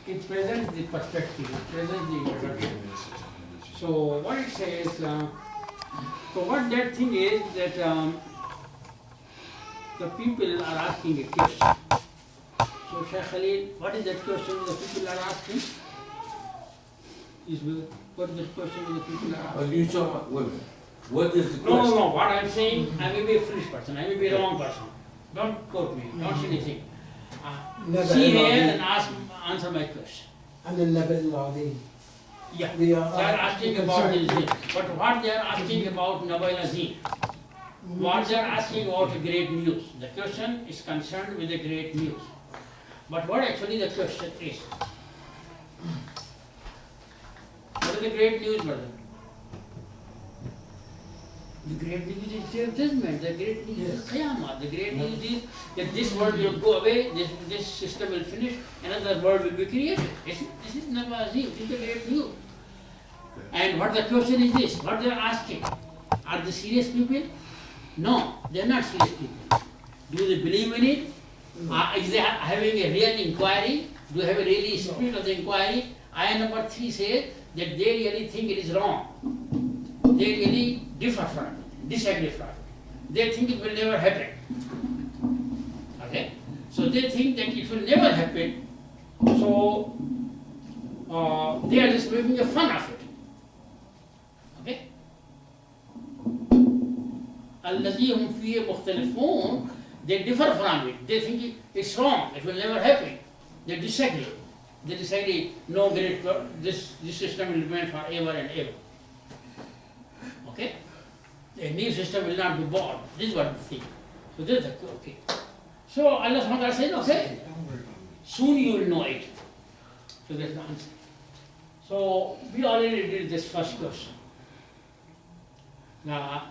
it presents the perspective, it presents the introduction. So what it says, so what that thing is that the people are asking a question. So Shaikh Khalil, what is that question the people are asking? What is the question the people are asking? Are you talking about women? What is the No, question? no, what I'm saying, I may be a foolish person, I may be a wrong person. Don't quote me, don't say anything. See here and answer my question. عن النبأ العظيم. Yeah, They they are are asking about this thing. But what they are asking about Naba al-Azim, what they are asking about great news. The question is concerned with the great news. But what actually the question is? What is the great news, brother? The great news is their judgment. The great news is Qiyamah. The great news is that this world will go away, this system will finish, another world will be created. This is Naba Azim. This is the great news. And what the question is this? What they are asking? Are they serious people? No, they are not serious people. Do they believe in it? Is they having a real inquiry? Do they have a really spirit of the inquiry? Ayah number 3 says that they really think it is wrong. They really differ from it, disagree from it. They think it will never happen. Okay? So they think that it will never happen. So they are just making a fun of it. Okay? الذي هم فيه مختلفون, they differ from it. They think it's wrong, it will never happen. They disagree. They disagree, no great, this system will remain forever and ever. Okay? A new system will not be born. This is what we think. So this is the, okay. So Allah subhanahu wa ta'ala says, okay, soon you will know it. So that's the answer. So we already did this first question. Now,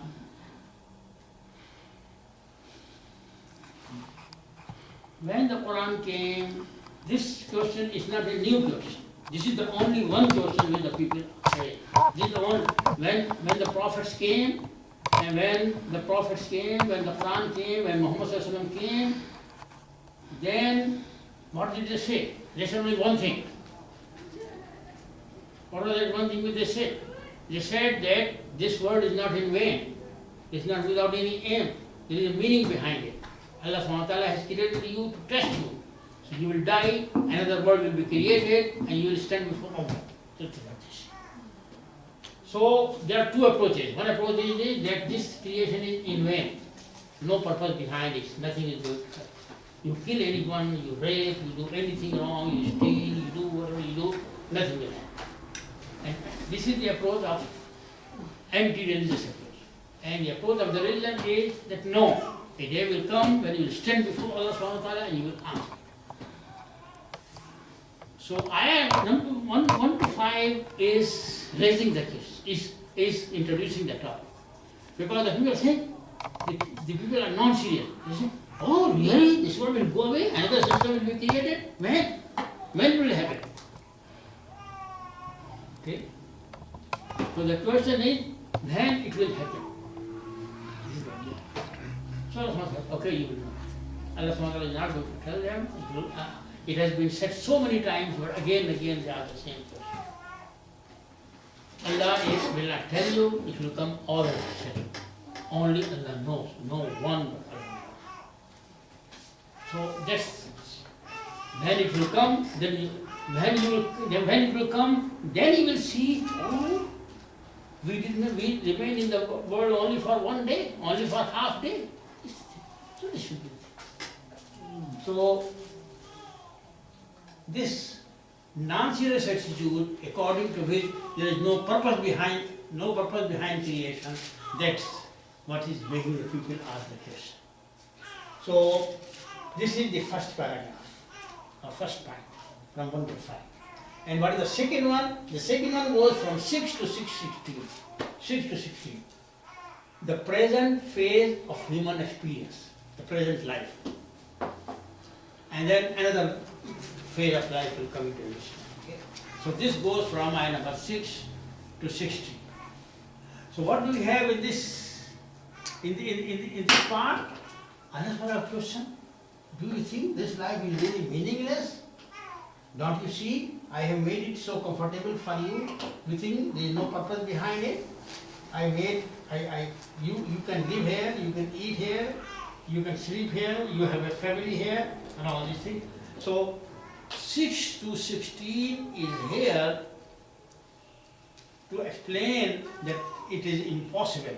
when the Quran came, this question is not a new question. This is the only one question which the people say. This is the one, when the prophets came, and when the Quran came, when Muhammad Sallallahu Alaihi Wasallam came, then what did they say? They said only one thing. What was that one thing which they said? They said that this word is not in vain. It's not without any aim. There is a meaning behind it. Allah subhanahu wa ta'ala has created you to test you. So you will die, another world will be created, and you will stand before Allah. So there are two approaches. One approach is that this creation is in vain. No purpose behind it. Nothing is good. You kill anyone, you rape, you do anything wrong, you steal, you do whatever you do, nothing will happen. And this is the approach of anti-religious approach. And the approach of the religion is that no, a day will come when you will stand before Allah subhanahu wa ta'ala and you will answer. So ayah number 1 to 5 is raising the case, is introducing the topic. Because the people say, the people are non-serious. They say, oh really, this world will go away, another system will be created? When will it happen? Okay? So the question is, when it will happen? So Allah subhanahu wa ta'ala, okay, you will know. Allah subhanahu wa ta'ala is not going to tell them. It has been said so many times, but again and again they are the same question. Allah will not tell you, it will come all of a sudden. Only Allah knows, no one but Allah knows. So that's, when it will come, when it will come, then you will see, oh, we remain in the world only for one day, only for half day. So this should be. So this non-serious attitude, according to which there is no purpose behind creation, that's what is making the people ask the question. So this is the first paragraph, or first part, from 1 to 5. And what is the second one? The second one goes from 6 to 16. 6 to 16. The present phase of human experience, the present life. And then another phase of life will come into this. Okay? So this goes from ayah number 6 to 16. So what do we have in this part? Another question. Do you think this life is really meaningless? Don't you see? I have made it so comfortable for you. You think there is no purpose behind it? You can live here, you can eat here, you can sleep here, you have a family here, and all these things. So 6 to 16 is here to explain that it is impossible.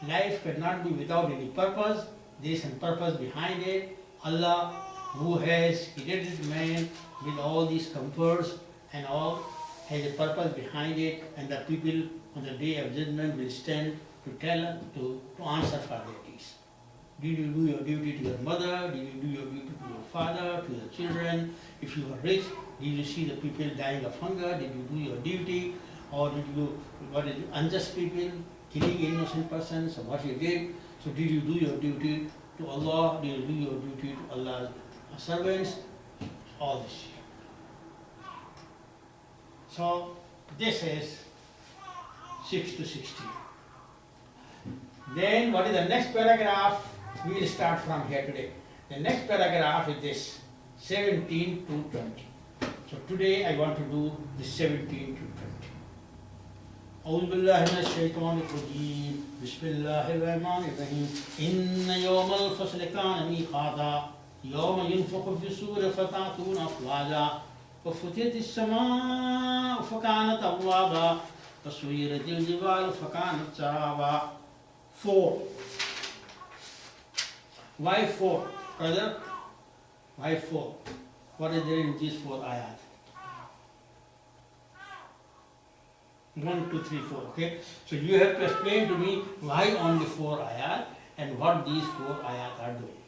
Life cannot be without any purpose. There is some purpose behind it. Allah, who has created man with all these comforts and all, has a purpose behind it, and the people on the day of judgment will stand to tell, to answer for their deeds. Did you do your duty to your mother? Did you do your duty to your father, to your children? If you were rich, did you see the people dying of hunger? Did you do your duty? Or did you, what is unjust people, killing innocent persons, so what you did? So did you do your duty to Allah? Did you do your duty to Allah's servants? All this. So this is 6 to 16. Then what is the next paragraph? We will start from here today. The next paragraph is this, 17 to 20. So today I want to do the 17 to 20. أعوذ بالله من الشيطان الرجيم بسم الله الرحمن الرحيم إن يوم الفصل كان ميقاتا يوم ينفخ في الصور فتأتون أفواجا وفتحت السماء فكانت أبوابا وسيرت الجبال فكانت سرابا. 4. Why 4, brother? Why 4? What is there in these 4 ayat? 1, 2, 3, 4. Okay. So you have to explain to me why only 4 ayat and what these 4 ayat are doing.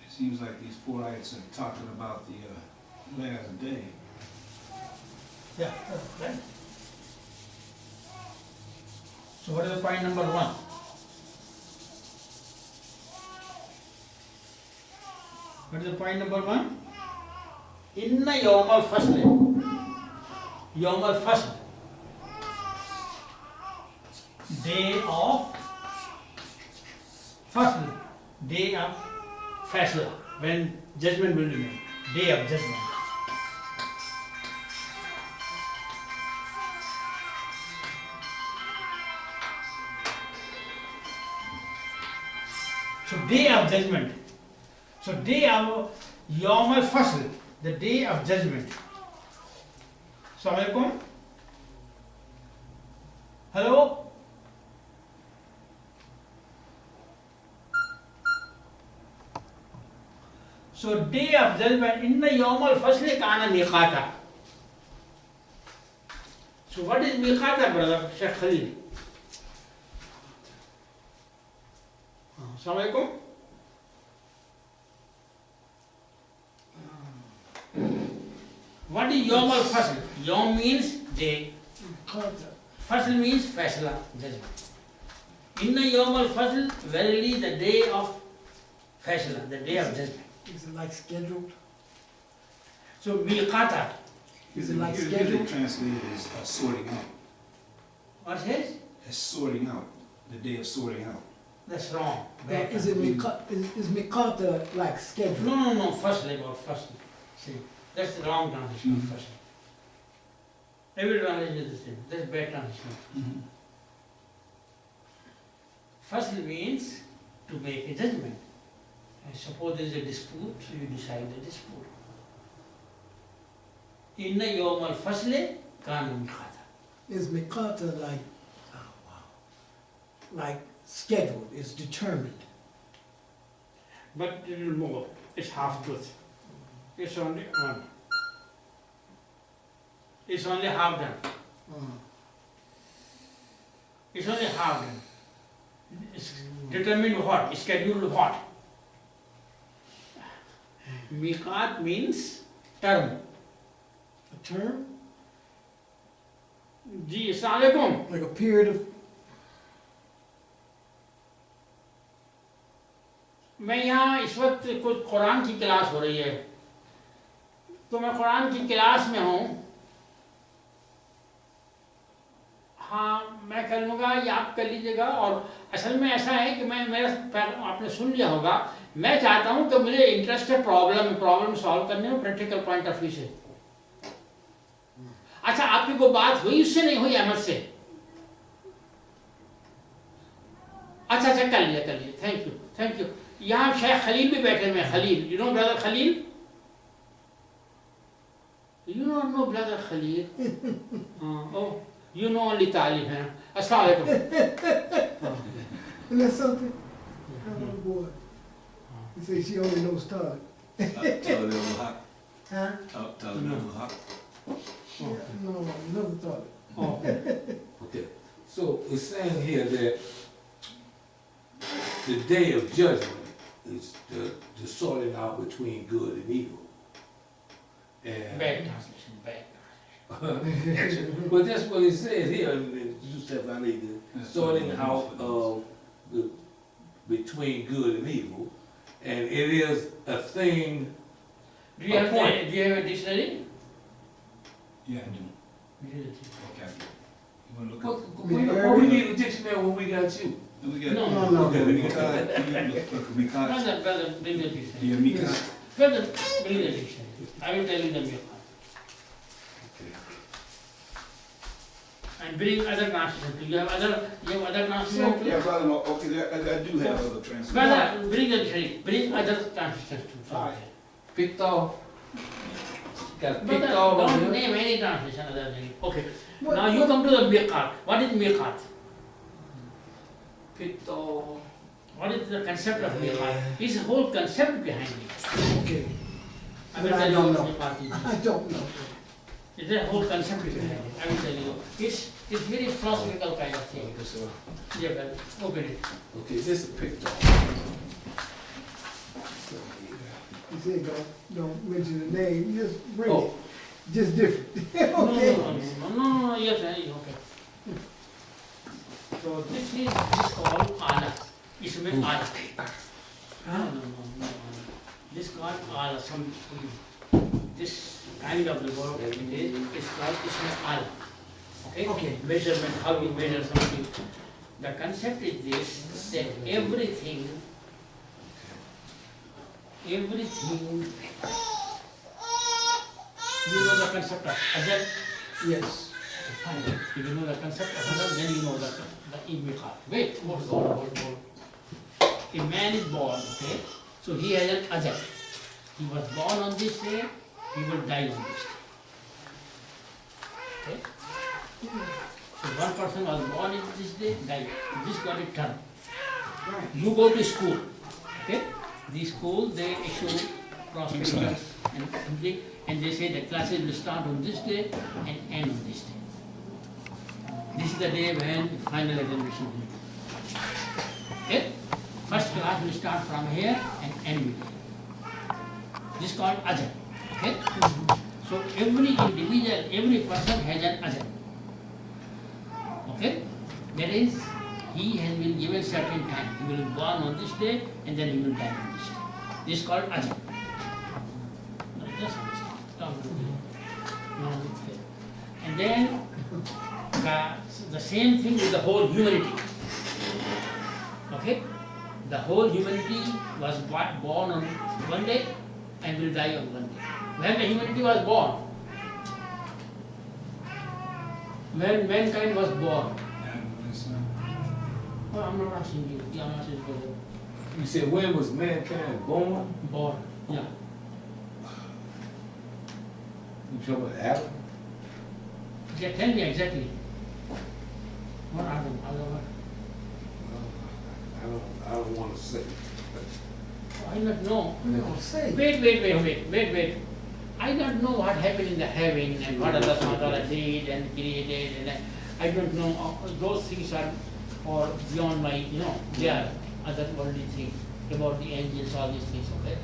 It seems like these 4 ayats are talking about the last day. Yeah, right. So what is the point number 1? What is the point number 1? Inna yawm al-fasl. Yawm al-fasl. Day of fasl. Day of fasl. When judgment will be made. Day of judgment. So day of judgment. So day of Yawm al-Fasl, the day of judgment. Assalamu alaikum. Hello? So day of judgment, inna Yawm al-Fasl kana miqata. So what is miqata, brother? Shaikh Khalil. Assalamu alaikum. What is Yawm al-Fasl? Yawm means day. Fasl means Fasla, judgment. Inna Yawm al-Fasl, verily the day of Fasla, the day of judgment. Is it like scheduled? So miqata. Is it like Usually scheduled? translated as sorting out. What is? As sorting out. The day of sorting out. That's wrong. But is it is mikata like scheduled? No, Fasl about Fasl. See, that's the wrong translation of Fasl. Every translation is the same. That's bad translation. Fasl means to make a judgment. And suppose there is a dispute, so you decide the dispute. Inna yawm al-fasli kana miqata. Is mikata like, oh wow, like scheduled, is determined? But a little more. It's half truth. It's only one. It's only half done. It's only half done. It's determined what? Scheduled what? Miqat means term. A term? जी अस्सलाम वालेकुम. Like a period of, मैं यहाँ इस वक्त कुछ कुरान की class हो रही है, तो मैं कुरान की क्लास में हूँ. हाँ, मैं कर लूँगा या आप कर लीजिएगा. और असल में ऐसा है कि मैं मेरा आपने सुन लिया होगा मैं चाहता हूँ कि मुझे इंटरेस्ट है प्रॉब्लम सॉल्व करने में प्रैक्टिकल पॉइंट ऑफ व्यू से। अच्छा, आपकी कोई बात हुई उससे, नहीं हुई अहमद से? अच्छा, कर लिया, थैंक यू। यहाँ शेख खलील भी बैठे हुए हैं, Khalil, you know brother Khalil? You don't know brother Khalil? Oh, you know only Talib, huh? Assalamu alaikum. That's something. Oh boy. He said she only knows Todd. Tell them hot. Huh? Tell them hot. Yeah, no, never thought it. Oh. Okay, so it's saying here that the day of judgment is the sorting out between good and evil. And Bad translation, bad. but that's what it says here in Yusuf Ali, the sorting out of the between good and evil, and it is a thing. Do you have a dictionary? Yeah, I do. Okay. Okay. You wanna look up? What we need a dictionary when we got you? We got. No. Okay, we got. We got. Brother, bring the dictionary. Yeah, Mika. Brother, bring the dictionary. I will tell you the meaning. And bring other translations. Do you have other translations too? Yeah, brother, okay, I do have other translations. Brother, bring the dictionary. Bring other translations too. Alright. Picked off. Got picked Brother, off. don't name any translation other than it. Okay. Now you come to the miqat. What is miqat? Picked off. What is the concept of miqat? It's a whole concept behind it. Okay. I will But tell I you don't what know. miqat is. I don't know. It's a whole concept behind it. I will tell you. It's very philosophical kind of thing. Yeah, brother. Open it. Okay, this is picked off. He said don't mention the name, just bring Oh. it. Just different. No, Okay. no, yes, okay. So this is called ala. It's meant ala. No. This called ala. This kind of the word it is called isme ala. Okay? Measurement, how you measure something. The concept is this, that everything, you know the concept of ajal. Yes. Fine. If you know the concept of ajal, then you know the imiqat. Wait, hold. A man is born, okay? So he has an ajal. He was born on this day, he will die on this day. Okay? So one person was born in this day, died. This got a term. Right. You go to school, okay? The school, they issue prospectus and something, and they say the classes will start on this day and end on this day. This is the day when the final examination will be. Okay? First class will start from here and end with here. This is called ajal. Okay? So every individual, every person has an ajal. Okay? That is, he has been given certain time. He will be born on this day and then he will die on this day. This is called ajal. No, just understand. Don't do it. No, okay. And then the same thing with the whole humanity. Okay? The whole humanity was born on one day and will die on one day. When the humanity was born, when mankind was born, oh, I'm not asking you, I'm asking you. You said when was mankind born? Born, yeah. You talking about Adam? Yeah, tell me exactly. What Adam? I don't want to say. I don't know. No, say. Wait. I don't know what happened in the heaven and what Allah subhanahu wa ta'ala did and created, and I don't know. Those things are or beyond my, they are otherworldly things about the angels, all these things, okay?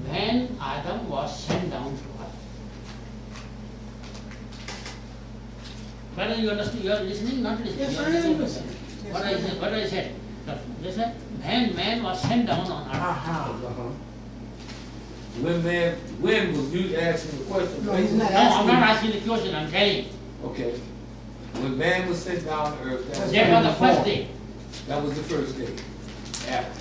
When Adam was sent down to earth. Whether you understand, you are listening, not listening. Yes, You I are am listening. listening. What I said. Listen, when man was sent down on earth. Uh-huh. When was you asking the question? No, he's not No, I'm not asking the question, I'm telling. Okay. When man was sent down to earth, That's That was the first day. that was the first day. Adam.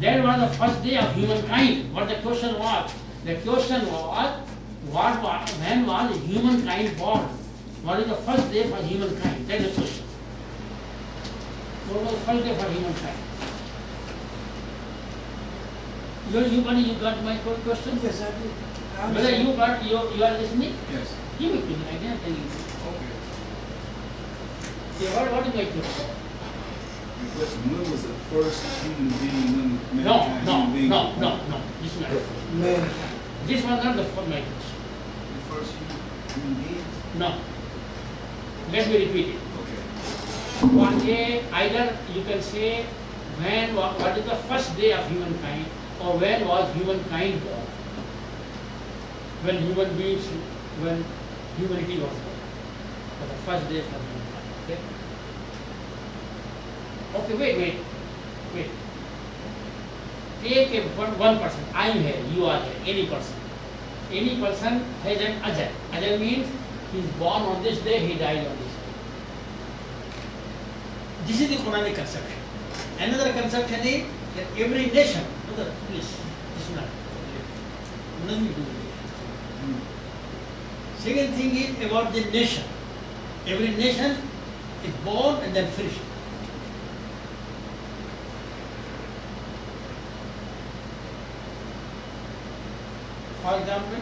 That was the first day of humankind. What the question was? The question was, when was humankind born? What is the first day for humankind? That is the question. What was the first day for humankind? You got my question? Yes, I did. I Whether understand. you are listening? Yes. Give it to me, I can't tell you. Okay. Yeah, what is my question? The question, when was the first human being, when No, mankind, no, human being no, was no, born? no. This is not the question. Mankind. This was not the my question. The first human beings? No. Let me repeat it. Okay. One day, either you can say what is the first day of humankind, or when was humankind born? When humanity was born. For the first day for humankind. Okay? Okay, wait. Take one person. I am here, you are here, any person. Any person has an ajal. Ajal means he is born on this day, he died on this day. This is the Quranic conception. Another conception is that every nation, please, this is not nothing to do with it. Second thing is about the nation. Every nation is born and then finished. For example,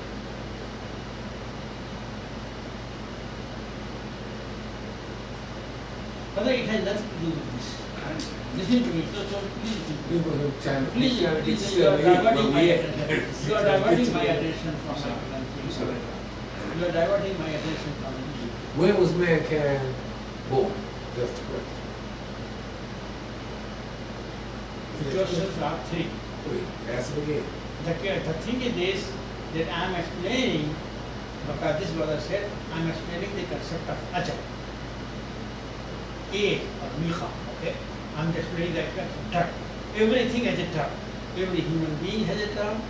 whether it has nothing to do with this. Listen to me, so please listen to me. People who trying to Please, trying to get please, you you are to diverting my eat, attention. You are diverting my attention from I'm sorry. my I'm sorry. You are diverting my attention from the issue. When was mankind born? That's the question. The questions are three. Wait, ask it again. The thing is this, that I am explaining, because this brother said, I am explaining the concept of ajal. A or mikha, okay? I am explaining the term. Everything has a term. Every human being has a term.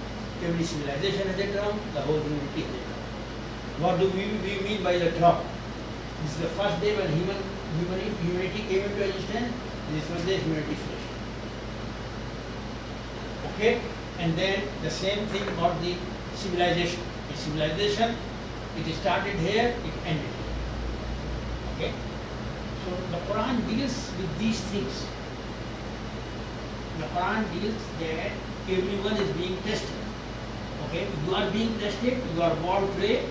Every civilization has a term. The whole humanity has a term. What do we mean by the term? This is the first day when humanity came into existence. This was the humanity first. Okay? And then the same thing about the civilization. The civilization, it started here, it ended here. Okay? So the Quran deals with these things. The Quran deals that everyone is being tested. Okay? You are being tested, you are born today,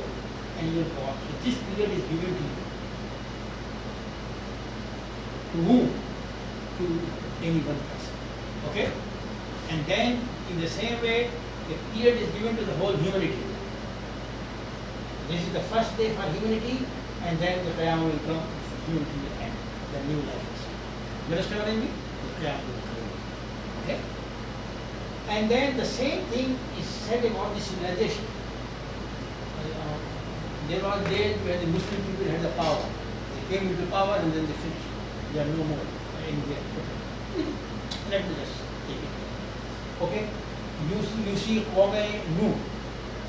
and you are born. So this period is given to you. To whom? To any one person. Okay? And then, in the same way, the period is given to the whole humanity. This is the first day for humanity, and then the Qiyamah will come, humanity will end, the new life will start. You understand what I mean? The Qiyamah will come. Okay? And then the same thing is said about the civilization. There was days where the Muslim people had the power. They came into power and then they finished. They are no more anywhere. Let me just take it. Okay? You see Qawm Nuh,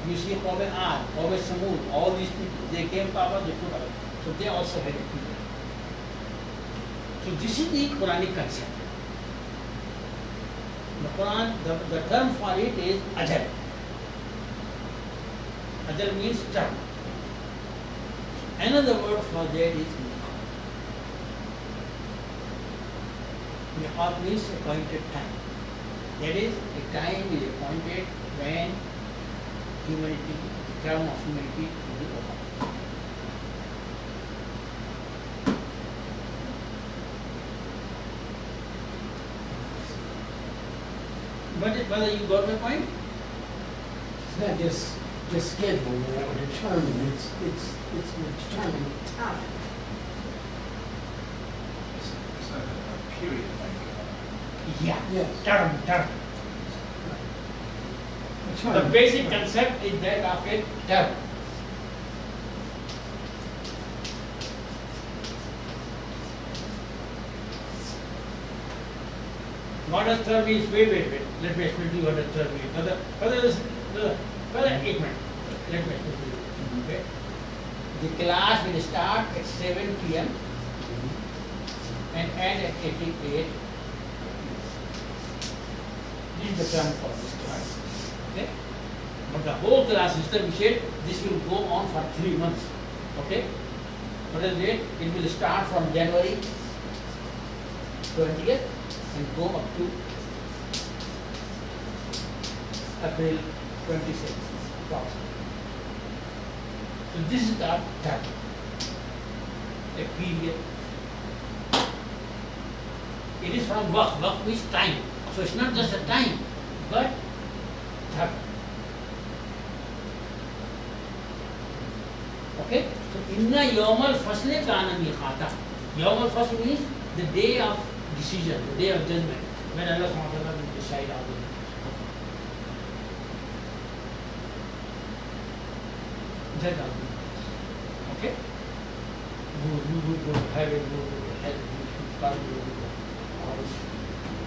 you see Qawm Ad, Qawm Samud, all these people, they came power, they took away. So they also had a period. So this is the Quranic concept. The Quran, the term for it is ajal. Ajal means term. Another word for that is miqat. Miqat means appointed time. That is, a time is appointed when humanity, the term of humanity will be over. Whether you got my point? It's not just scheduled or determined, it's determined time. It's like a period, like, Yeah. Yes. Term. The Determined. basic concept is that of a term. What does term means? Wait. Let me explain to you what does term means. Let me explain to you. Okay? The class will start at 7 p.m. and end at 8. This is the term for this class. Okay? But the whole class system, we said, this will go on for 3 months. Okay? What is it? It will start from January 20th and go up to April 26th. So this is the term, a period. It is from waqf. Waqf means time. So it's not just a time, but term. Okay? So inna yawmal fasle kana miqata. Yawmal fasl means the day of decision, the day of judgment, when Allah subhanahu wa ta'ala will decide all the matters. That all the matters. Okay? Who will go to heaven, who will go to hell, who should come, who will go.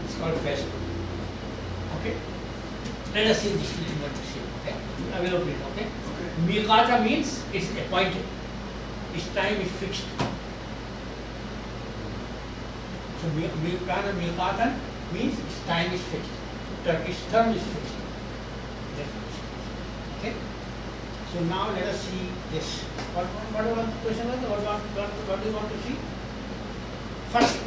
It's called fashion. Okay? Let us see this little what to say. Okay? I will read. Okay? Miqata means it's appointed. Its time is fixed. So miqatan means its time is fixed. Its term is fixed. Okay? So now let us see this. What was the question? What do you want to see? First.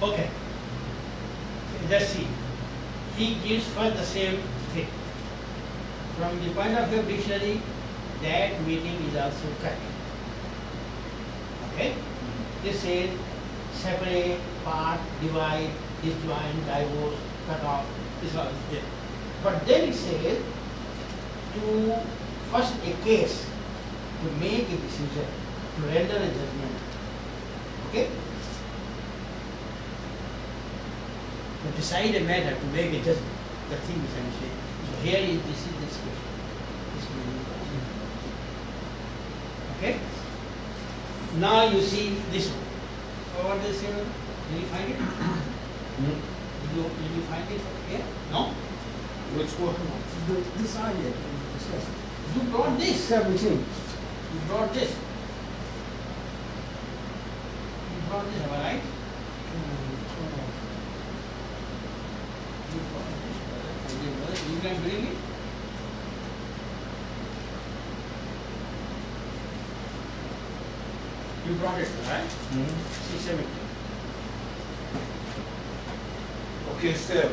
Okay. Let's see. He gives first the same thing. From the point of view of dictionary, that meaning is also correct. Okay? This says separate, part, divide, disjoin, divorce, cut off. This all is there. But then it says to first a case, to make a decision, to render a judgment. Okay? To decide a matter, to make a judgment, the thing is I'm saying. So here is this question. This meaning. Okay? Now you see this one. What is it? Did you find it? Did you find it here? No? Which one? This idea, You brought this. 17. You brought this. You brought this, am I right? You can bring it. You brought it, right? 670. Okay, 7.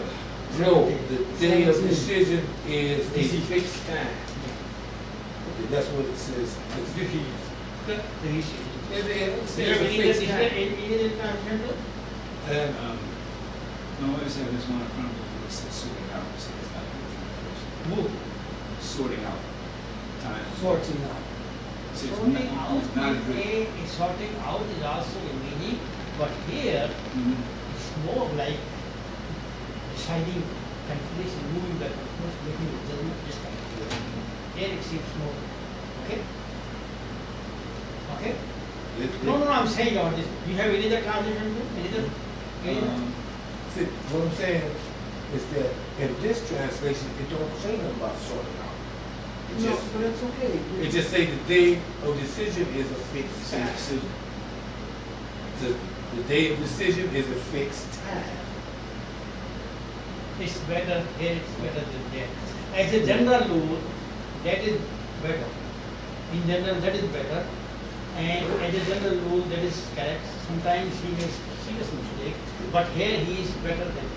No, the day of decision is a fixed time. Okay, that's what it says. The issue. It Is says there a fixed time. any translation? And No, like I said, this one in front of me, it says sorting out. So it's not a good translation. Move. Sorting out. Time. Sorting out. So it's Sorting not- out, it's not a good. sorting out is also a meaning, but here Mhm. it's more like deciding, calculation, moving the calculation, making a judgment, this kind of thing. Here it seems more, okay? Okay? No, I'm saying about this. You have any other translation too? Any other? see, what I'm saying is that in this translation, it don't say nothing about sorting out. It No, just, but it's okay. it just say the day of decision is a fixed Same time. decision. The day of decision is a fixed time. It's better, here it's better than there. As a general rule, that is better. In general, that is better. And as a general rule, that is correct. Sometimes he makes serious mistake, but here he is better than.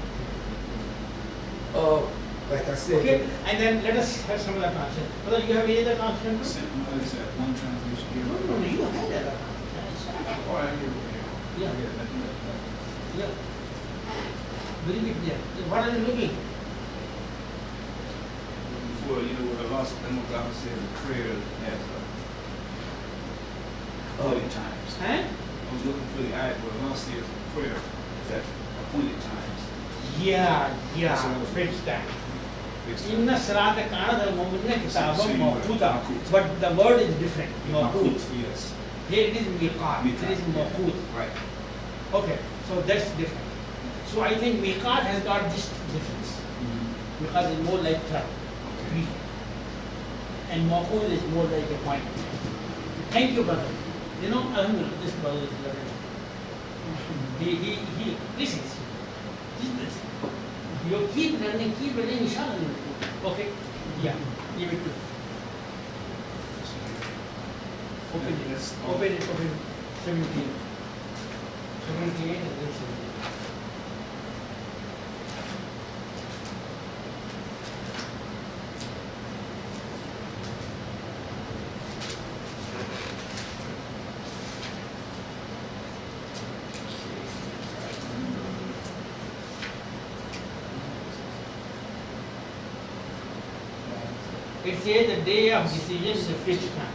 Like I said. Okay, and then let us have some other translation. Brother, you have any other translation? too? Same, like I said, one translation here. No, you had other translation. Oh, I hear it here. Yeah. Yeah, that- Yeah. Bring it there. What are you looking? Before, you know, what Allah subhanahu wa ta'ala says, a prayer has appointed times. Huh? I was looking for the ayat where Allah says prayer is at appointed times. Yeah, So- fixed time. Inna Salata Kana Mu'minina Kitabam Same word, Mawquta. mawqut. But the word is different. Mawqut. Yes. Here it is miqat. It is mawqut. Right. Okay, so that's different. So I think miqat has got this difference. Miqat is more like term. Okay. And mawqut is more like a point. Thank you, brother. You know, Alhamdulillah, this brother is learning. He listens. You keep learning, inshallah. Okay? Yeah, give it to Open it, Yes. open it, open it. 17. 78 and then 17. It says the day of decision is a fixed time.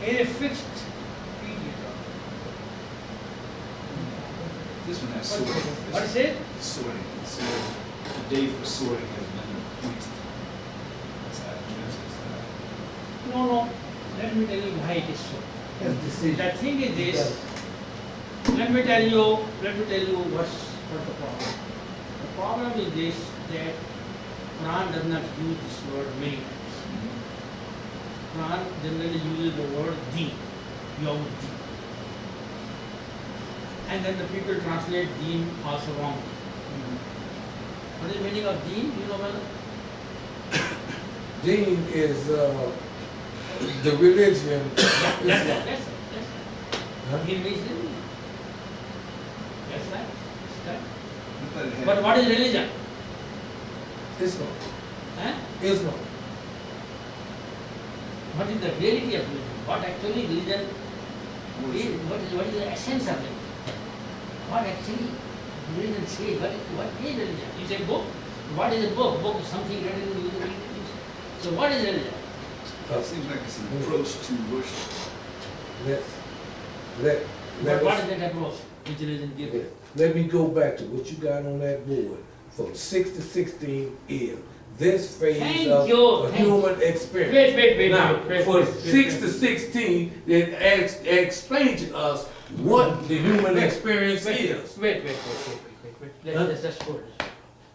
In a fixed period. This one has What sorting. what is it? Sorting. It says the day for sorting has been appointed. That's how it translates that. No. Let me tell you why it is so. His decision. The thing is this. Let me tell you what's the problem. The problem is this, that Quran does not use this word many times. Quran generally uses the word deen, Yawm deen. And then the people translate deen also wrong. What is the meaning of deen? You know, brother? Deen is the religion. That's Islam. it. Huh? Deen means religion. That's right. That's right. I thought it had. But what is religion? Islam. Huh? Islam. What is the reality of religion? What actually religion What is is? it? What is the essence of it? What actually religion says? What is religion? You say book. What is a book? Book is something written in religion. So what is religion? It seems like it's an approach to worship. But what is that approach which religion gives? Let me go back to what you got on that board. From 6 to 16 is this phase Thank of you, a thank you. human experience. Wait. Now, for 6 to 16, it explain to us what the human experience is. Wait. Let's hold it.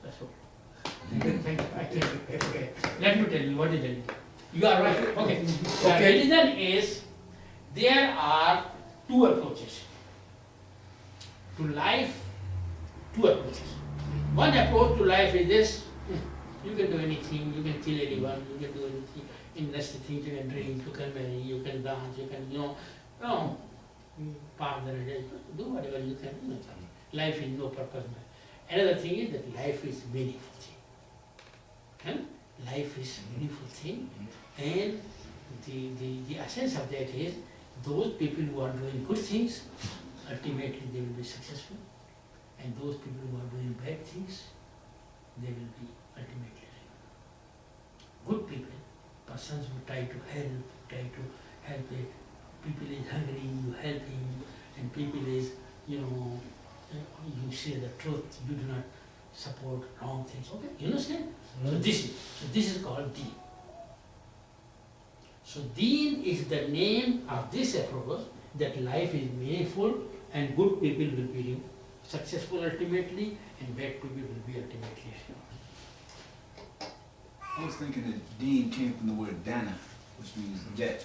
Let's hold it. Thank you. I can't. Okay. Let me tell you what is religion. You are right. Okay. Okay. Religion is, there are two approaches. To life, two approaches. One approach to life is this: you can do anything, you can kill anyone, you can do anything, nasty things, you can drink, you can marry, you can dance, you can, park the religion, do whatever you can, Life is no purpose. Another thing is that life is meaningful thing. And life is meaningful thing, and the essence of that is those people who are doing good things, ultimately they will be successful. And those people who are doing bad things, they will be ultimately ruined. Good people, persons who try to help it. People is hungry, you help him, and people is, you say the truth, you do not support wrong things. Okay, you understand? So this is called deen. So deen is the name of this approach, that life is meaningful and good people will be successful ultimately, and bad people will be ultimately. I was thinking that deen came from the word dana, which means debt.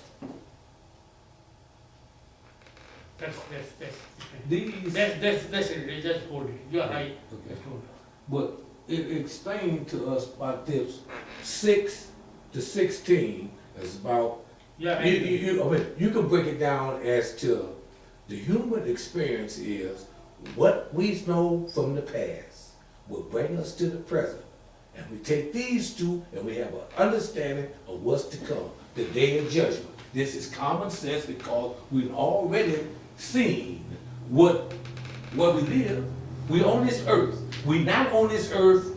That's different. These, That's it. Just hold it. You are right. okay. Just hold it. But it explained to us about this 6 to 16 is about, Yeah, you can break it down as to the human experience is what we know from the past will bring us to the present. And we take these two and we have an understanding of what's to come, the day of judgment. This is common sense because we've already seen what we live. We on this earth. We not on this earth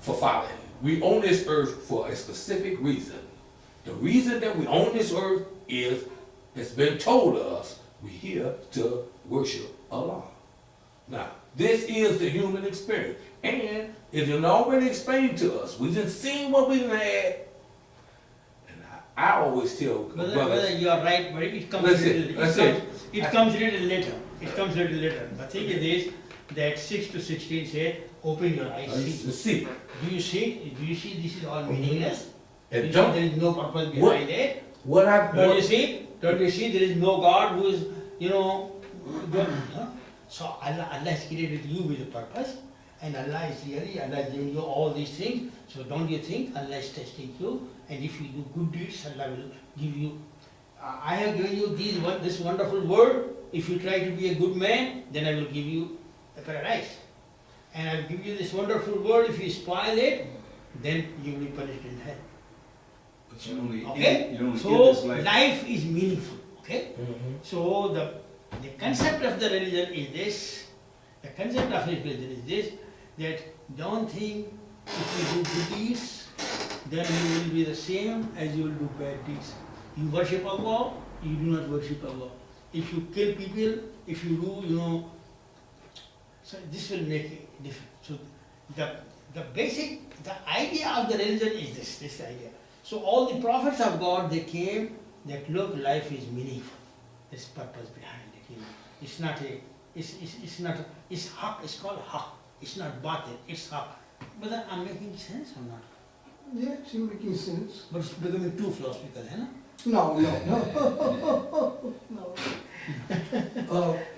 for folly. We on this earth for a specific reason. The reason that we on this earth is, it's been told us, we're here to worship Allah. Now, This is the human experience. And it done already explained to us. We just seen what we done had. And I always tell Whether brothers, you are right, but it comes That's little, it, that's it. it comes little later. It comes little later. The thing is this, that 6 to 16 said, open your eyes, to see. see. Do you see? Do you see this is all meaningless? Do And you see don't, there is no purpose What- behind it? what I, Don't you what, see? Don't you see there is no God who is, God, huh? So Allah has created you with a purpose, and Allah is giving you all these things. So don't you think Allah is testing you? And if you do good deeds, Allah will give you. I have given you this wonderful word. If you try to be a good man, then I will give you a paradise. And I will give you this wonderful word. If you spoil it, then you will be punished in hell. But you only, Okay? you only So give this life. life is meaningful. Okay? Mhm. So the concept of the religion is this. The concept of religion is this, that don't think if you do good deeds, then you will be the same as you will do bad deeds. You worship Allah, you do not worship Allah. If you kill people, if you do, so this will make a difference. So the idea of the religion is this idea. So all the prophets of God, they came that look, life is meaningful. There's purpose behind it. It's not it's haq, it's called haq. It's not batil, it's haq. But I'm making sense or not? Yeah, it's making sense. But it's becoming too philosophical, huh? No, no.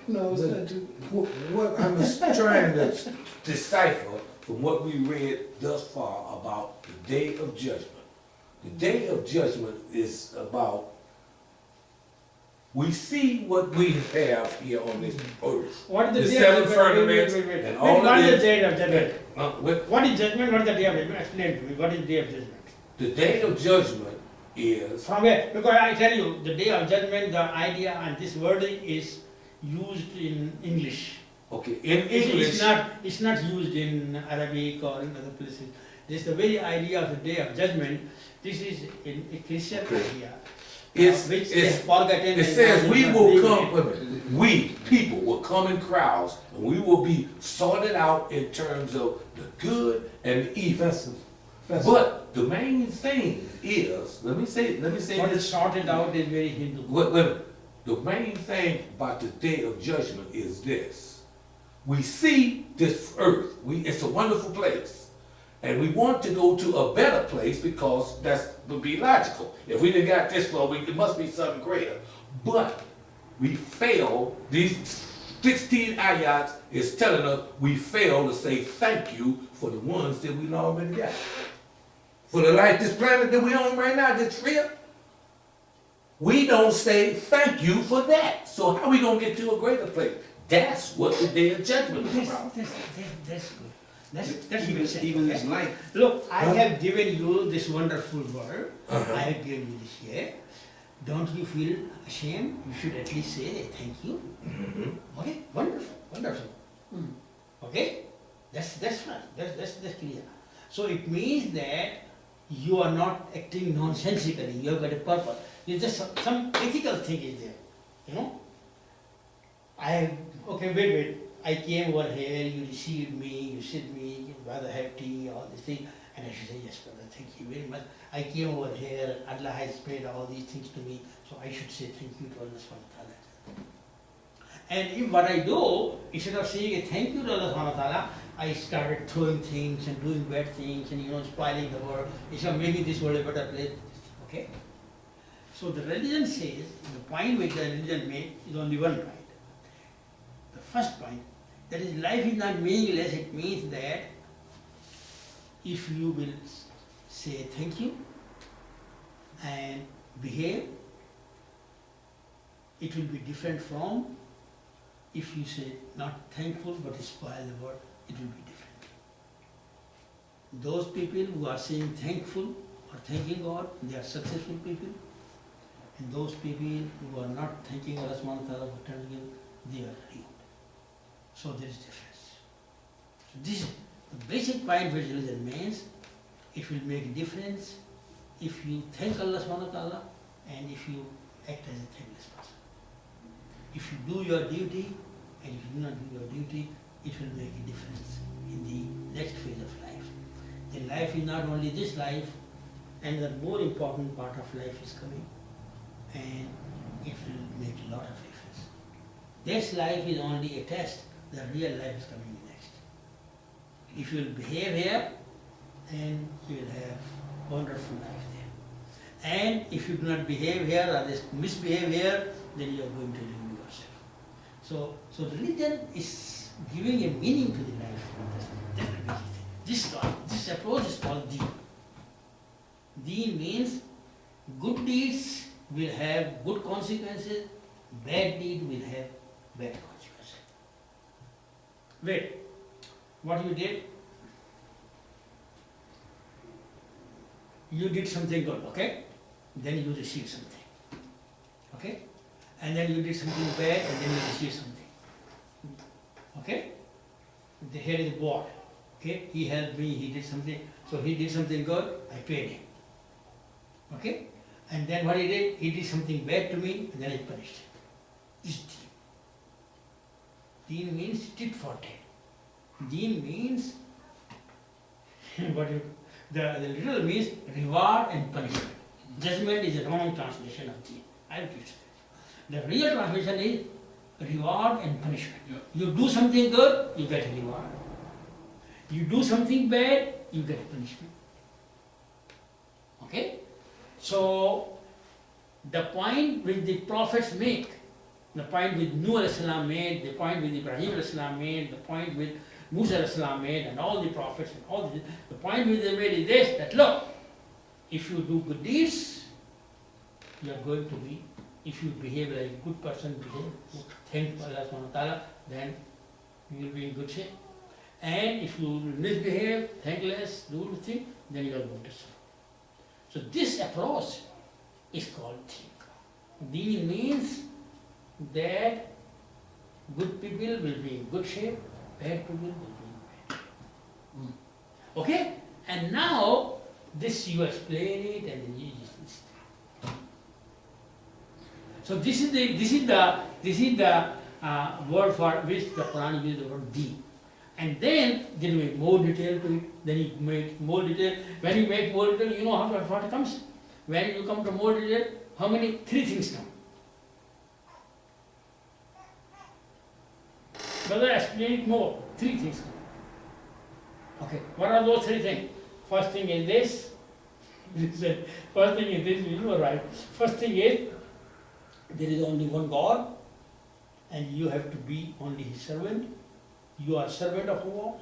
No, it's but not too. what I'm trying to decipher from what we read thus far about the Day of Judgment. The Day of Judgment is about, we see what we have here on this earth. What is The the day seven of firmaments wait. and all What of is the this. day of judgment? What is judgment? What is the day of judgment? Explain to me. What is the day of judgment? The Day of Judgment is, From where? Because I tell you, the day of judgment, the idea and this wording is used in English. okay, in It's English, it's not used in Arabic or in other places. This is the very idea of the day of judgment. This is a Christian idea. Which they have forgotten. it and says now we they will believe come, it. wait a minute, we, people, will come in crowds, and we will be sorted out in terms of the good and the evil. But the main thing is, let me say What is this. sorted out is very Hindu. Wait a minute. The main thing about the Day of Judgment is this. We see this earth, it's a wonderful place. And we want to go to a better place because that would be logical. If we didn't got this far, it must be something greater. But we fail, these 16 ayats is telling us we fail to say thank you for the ones that we already got. For the life, this planet that we're on right now, this real. We don't say thank you for that. So how we gonna get to a greater place? That's what the Day of Judgment is about. That's good. That's Even, makes sense. even okay? this life. Look, I have given you this wonderful word. Uh-huh. I have given you this here. Don't you feel ashamed? You should at least say thank you. Mhm. Okay, wonderful. Okay, that's right. That's clear. So it means that you are not acting nonsensically. You have got a purpose. It's just some ethical thing is there. You know. Wait. I came over here, you received me, you said me, you rather have tea, all these things, and I should say, yes, brother, thank you very much. I came over here, Allah has paid all these things to me, so I should say thank you to Allah subhanahu wa ta'ala. And if what I do, instead of saying a thank you to Allah subhanahu wa ta'ala, I started throwing things and doing bad things and spoiling the world, instead of making this world a better place. Okay? So the religion says, the point which the religion made is only one point. The first point, that is, life is not meaningless. It means that if you will say thank you and behave, it will be different from if you say not thankful but spoil the word, it will be different. Those people who are saying thankful or thanking God, they are successful people. And those people who are not thanking Allah subhanahu wa ta'ala for turning in, they are ruined. So there is difference. So this is the basic point which religion means. It will make a difference if you thank Allah subhanahu wa ta'ala and if you act as a thankless person. If you do your duty and if you do not do your duty, it will make a difference in the next phase of life. The life is not only this life, and the more important part of life is coming, and it will make a lot of difference. This life is only a test, the real life is coming next. If you will behave here, then you will have wonderful life there. And if you do not behave here or just misbehave here, then you are going to ruin yourself. So religion is giving a meaning to the life. That's the basic thing. This approach is called deen. Deen means good deeds will have good consequences, bad deeds will have bad consequences. Wait, what you did? You did something good, okay? Then you received something, okay? And then you did something bad, and then you received something, okay? Here is the board, okay? He helped me, he did something, so he did something good, I paid him, okay? And then what he did something bad to me, and then I punished him. This is deen. Deen means tit for tat. Deen means the literal means reward and punishment. Judgment is a wrong translation of deen. I repeat it. The real translation is reward and punishment. Yeah. You do something good, you get a reward. You do something bad, you get a punishment. Okay? So, the point which the prophets make, the point which Nuh al-Islam made, the point which Ibrahim al-Islam made, the point which Musa al-Islam made, and all the prophets and all this, the point which they made is this, that look, if you do good deeds, you are going to be, if you behave like a good person, thank Allah subhanahu wa ta'ala, then you will be in good shape. And if you misbehave, thankless, do the thing, then you are going to suffer. So this approach is called deen. Deen means that good people will be in good shape, bad people will be in bad shape. Okay? And now, this you explain it and then you just. So this is the word for which the Quran uses the word deen. And then you make more detail to it. Then you make more detail. When you make more detail, you know what comes. When you come to more detail, how many? 3 things come. Brother, explain it more. 3 things come. Okay, what are those 3 things? First thing is this. First thing is this, you are right. First thing is, there is only one God, and you have to be only His servant. You are servant of Allah.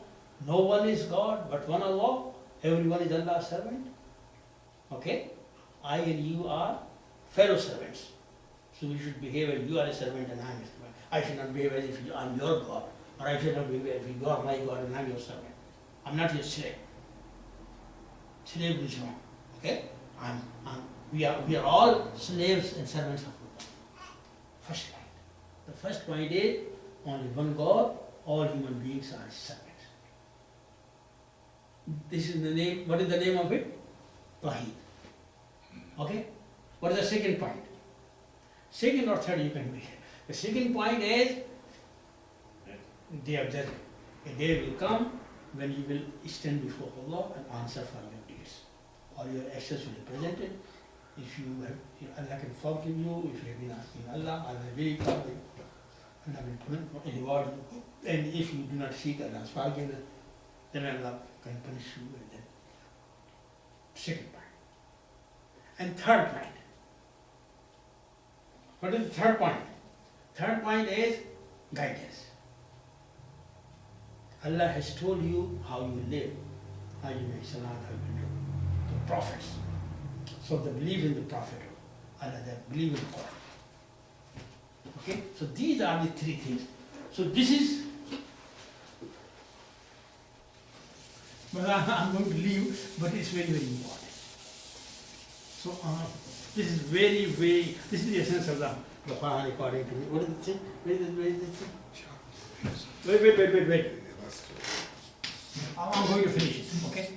No one is God but one Allah. Everyone is Allah's servant. Okay? I and you are fellow servants. So we should behave as you are a servant and I am a servant. I should not behave as if I am your God. Or I should not behave as if you are my God and I am your servant. I am not your slave. Slave is wrong. Okay? We are all slaves and servants of Allah. First point. The first point is only one God. All human beings are His servants. This is the name. What is the name of it? Tawheed. Okay? What is the second point? Second or third you can be. The second point is day of judgment. A day will come when you will stand before Allah and answer for your deeds. All your actions will be presented. If you have, Allah can forgive you. If you have been asking Allah, Allah will forgive you. Allah will reward you. And if you do not seek Allah's forgiveness, then Allah can punish you. And then, second point. And third point. What is the third point? Third point is guidance. Allah has told you how you live, how you make salat, how you live. The prophets. So they believe in the Prophet. Allah, they believe in the Quran. Okay? So these are the 3 things. So this is, but I'm going to leave, but it's very, very important. So this is very, very, this is the essence of the Quran according to me. What is it say? Where is it? Wait. I'm going to finish it, okay?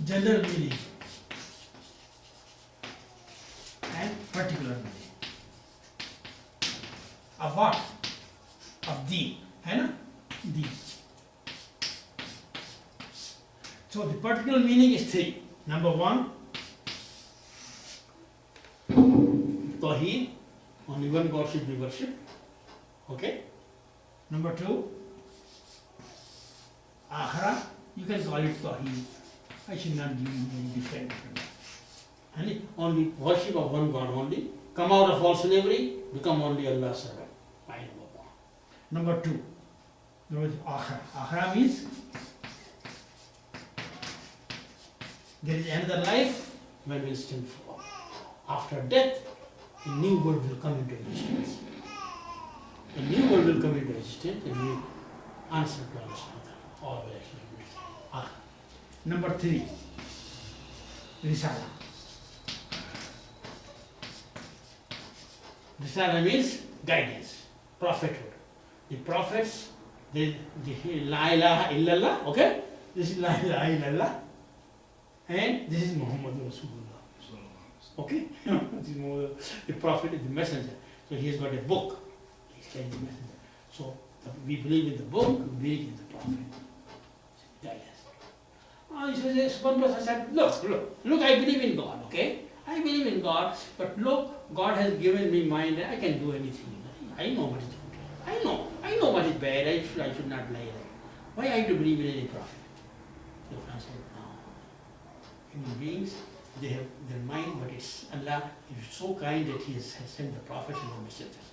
General meaning and particular meaning. Of what? So the particular meaning is three. Number one, Tawheed, only one God should be worshipped. Okay? Number two, Akhirah, you can call it Tawheed. I should not give you any different. And only worship of one God only. Come out of all slavery, become only Allah's servant. Fine. Number two, there is Akhirah. Akhirah means there is another life when we still fall. After death, a new world will come into existence. A new world will come into existence, a new answer to all the explanations. Number three, Risala. Risala means guidance, prophethood. The prophets, the La ilaha illallah, okay? This is La ilaha illallah. And this is Muhammad Rasulullah. Okay? This is the prophet is the messenger. So he has got a book. He's carrying the messenger. So we believe in the book, we believe in the prophet. Guidance. One person said, look, I believe in God, okay? I believe in God, but look, God has given me mind and I can do anything. I know what is good. I know what is bad. I should not lie. Why I have to believe in any prophet? So I said, no. Human beings, they have their mind, but it's Allah is so kind that He has sent the prophets and the messengers.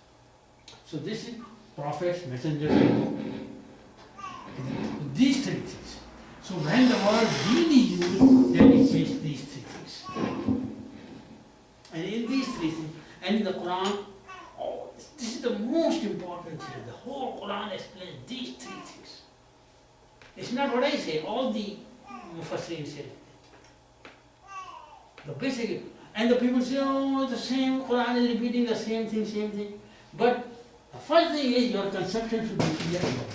So this is prophets, messengers, and book. These three things. So when the word really used, then it means these three things. And in these three things, and in the Quran, this is the most important thing. The whole Quran explains these three things. It's not what I say, all the Mufassirin say. The basic, and the people say, oh, the same Quran is repeating the same thing. But the first thing is your conception should be clear about it.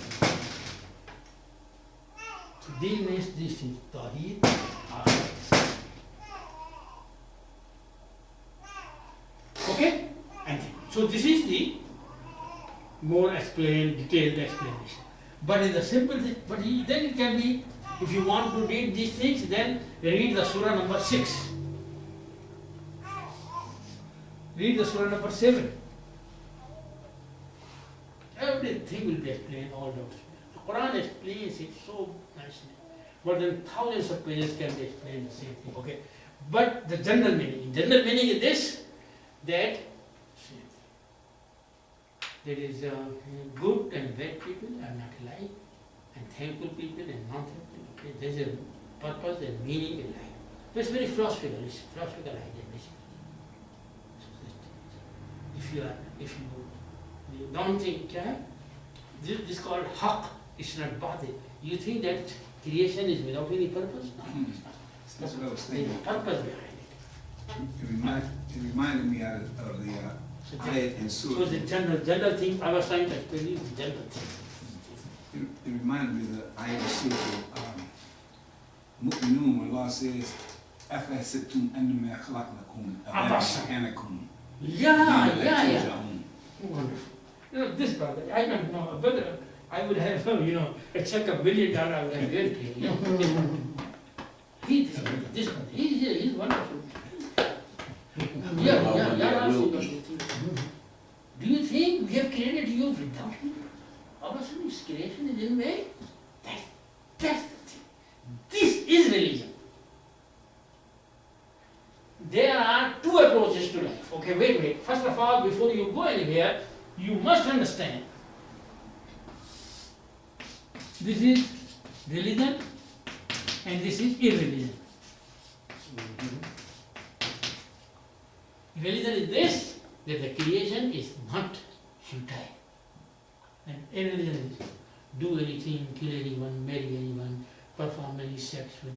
So these means these things, Tawheed, Akhirah. Okay? And so this is the more explained, detailed explanation. But in the simple thing, then it can be, if you want to read these things, then read the Surah number 6. Read the Surah number 7. Everything will be explained, all those. The Quran explains it so nicely. More than thousands of pages can be explained the same thing. Okay. But the general meaning is this, that there is good and bad people are not alike, and thankful people and non-thankful. Okay. There is a purpose and meaning in life. So it's very philosophical. It's a philosophical idea basically. If you don't think, this is called haqq, it's not batil. You think that creation is without any purpose? No, it's not. That's what I was There is thinking. a purpose behind it. It reminded me of the ayat in So Surah. the general thing, I was trying to explain you the general thing. It reminded me of the ayat in Surah Mu'minun, where Allah says, أَفَحَسِبْتُمْ أَنَّمَا خَلَقْنَاكُمْ أَبَشَرًا Yeah. Wonderful. This brother, I don't know, a brother, I would have, a check $1 billion, I would have given to him. This brother, he's wonderful. Yeah. Do you think we have created you without him? Our creation is in way? That's the thing. This is religion. There are two approaches to life. Okay, wait. First of all, before you go anywhere, you must understand this is religion and this is irreligion. Religion is this, that the creation is not futile. And irreligion is do anything, kill anyone, marry anyone, perform any sex with